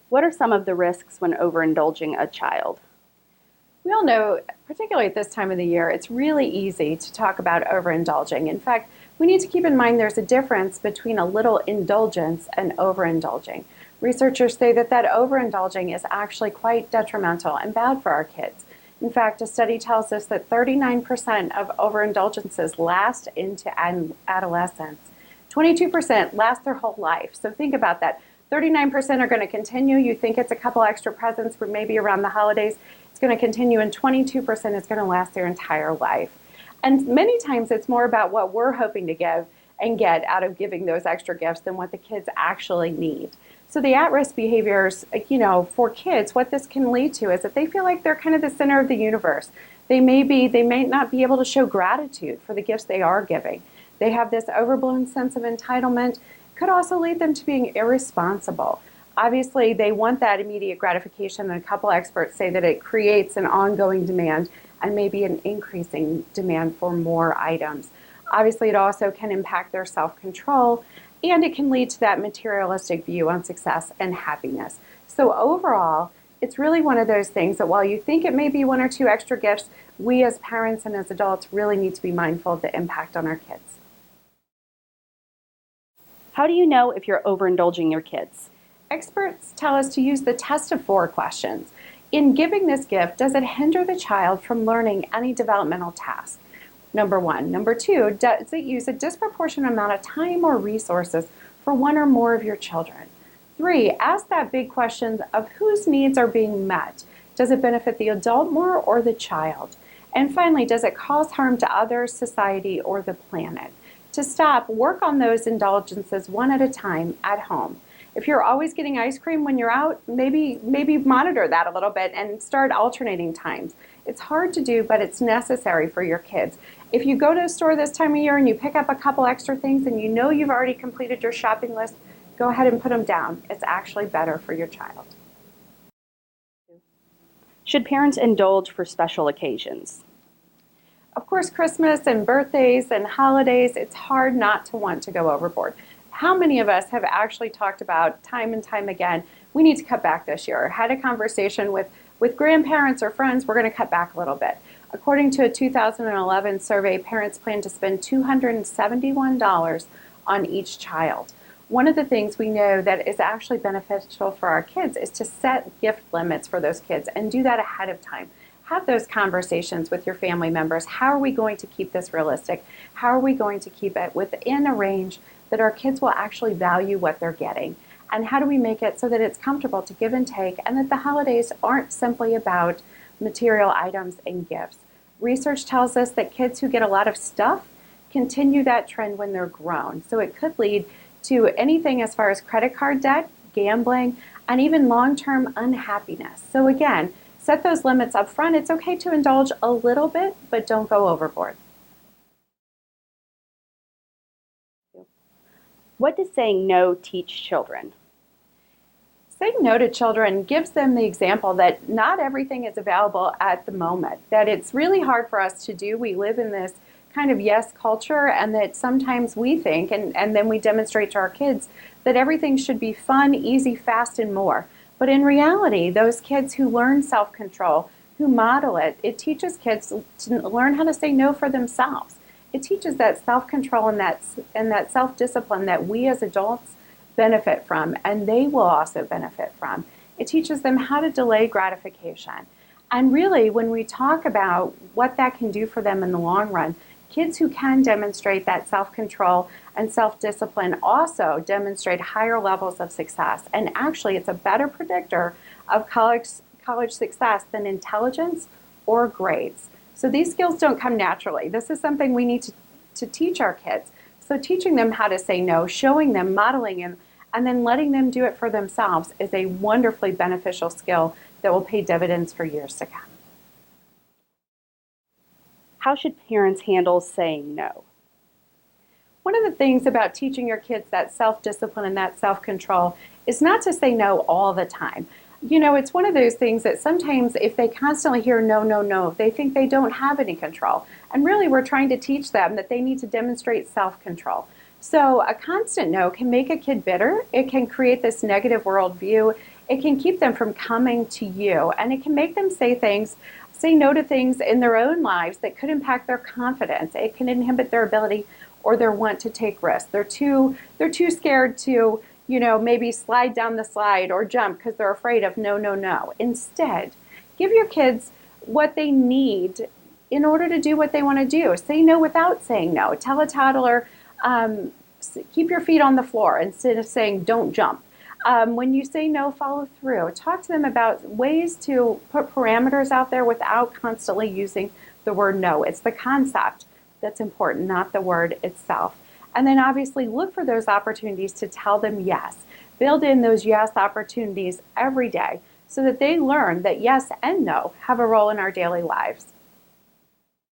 What are some of the risks when overindulging a child? We all know, particularly at this time of the year, it's really easy to talk about overindulging. In fact, we need to keep in mind there's a difference between a little indulgence and overindulging. Researchers say that overindulging is actually quite detrimental and bad for our kids. In fact, a study tells us that 39% of overindulgences last into adolescence. 22% last their whole life. So think about that. 39% are going to continue. You think it's a couple extra presents for maybe around the holidays. It's going to continue, and 22% is going to last their entire life. And many times it's more about what we're hoping to give and get out of giving those extra gifts than what the kids actually need. So the at-risk behaviors, for kids, what this can lead to is that they feel like they're kind of the center of the universe. They may not be able to show gratitude for the gifts they are giving. They have this overblown sense of entitlement. Could also lead them to being irresponsible. Obviously, they want that immediate gratification, and a couple experts say that it creates an ongoing demand and maybe an increasing demand for more items. Obviously, it also can impact their self-control, and it can lead to that materialistic view on success and happiness. So overall, it's really one of those things that while you think it may be one or two extra gifts, we as parents and as adults really need to be mindful of the impact on our kids. How do you know if you're overindulging your kids? Experts tell us to use the test of 4 questions. In giving this gift, does it hinder the child from learning any developmental task? Number 1. Number 2, does it use a disproportionate amount of time or resources for one or more of your children? 3, ask that big question of whose needs are being met. Does it benefit the adult more or the child? And finally, does it cause harm to others, society, or the planet? To stop, work on those indulgences one at a time at home. If you're always getting ice cream when you're out, maybe monitor that a little bit and start alternating times. It's hard to do, but it's necessary for your kids. If you go to a store this time of year and you pick up a couple extra things and you know you've already completed your shopping list, go ahead and put them down. It's actually better for your child. Should parents indulge for special occasions? Of course, Christmas and birthdays and holidays, it's hard not to want to go overboard. How many of us have actually talked about time and time again, we need to cut back this year? Had a conversation with grandparents or friends, we're going to cut back a little bit. According to a 2011 survey, parents plan to spend $271 on each child. One of the things we know that is actually beneficial for our kids is to set gift limits for those kids and do that ahead of time. Have those conversations with your family members. How are we going to keep this realistic? How are we going to keep it within a range that our kids will actually value what they're getting? And how do we make it so that it's comfortable to give and take, and that the holidays aren't simply about material items and gifts? Research tells us that kids who get a lot of stuff continue that trend when they're grown. So it could lead to anything as far as credit card debt, gambling, and even long-term unhappiness. So again, set those limits up front. It's okay to indulge a little bit, but don't go overboard. What does saying no teach children? Saying no to children gives them the example that not everything is available at the moment, that it's really hard for us to do. We live in this kind of yes culture, and that sometimes we think, and then we demonstrate to our kids, that everything should be fun, easy, fast, and more. But in reality, those kids who learn self-control, who model it, it teaches kids to learn how to say no for themselves. It teaches that self-control and that self-discipline that we as adults benefit from, and they will also benefit from. It teaches them how to delay gratification. And really, when we talk about what that can do for them in the long run, kids who can demonstrate that self-control and self-discipline also demonstrate higher levels of success. And actually, it's a better predictor of college success than intelligence or grades. So these skills don't come naturally. This is something we need to teach our kids. So teaching them how to say no, showing them, modeling them, and then letting them do it for themselves is a wonderfully beneficial skill that will pay dividends for years to come. How should parents handle saying no? One of the things about teaching your kids that self-discipline and that self-control is not to say no all the time. You know, it's one of those things that sometimes if they constantly hear no, no, no, they think they don't have any control. And really, we're trying to teach them that they need to demonstrate self-control. So a constant no can make a kid bitter. It can create this negative worldview. it can keep them from coming to you, and it can make them say no to things in their own lives that could impact their confidence. It can inhibit their ability or their want to take risks. They're too scared to, maybe slide down the slide or jump because they're afraid of no, no, no. Instead, give your kids what they need in order to do what they want to do. Say no without saying no. Tell a toddler, keep your feet on the floor instead of saying don't jump. When you say no, follow through. Talk to them about ways to put parameters out there without constantly using the word no. It's the concept that's important, not the word itself. And then obviously look for those opportunities to tell them yes. Build in those yes opportunities every day so that they learn that yes and no have a role in our daily lives.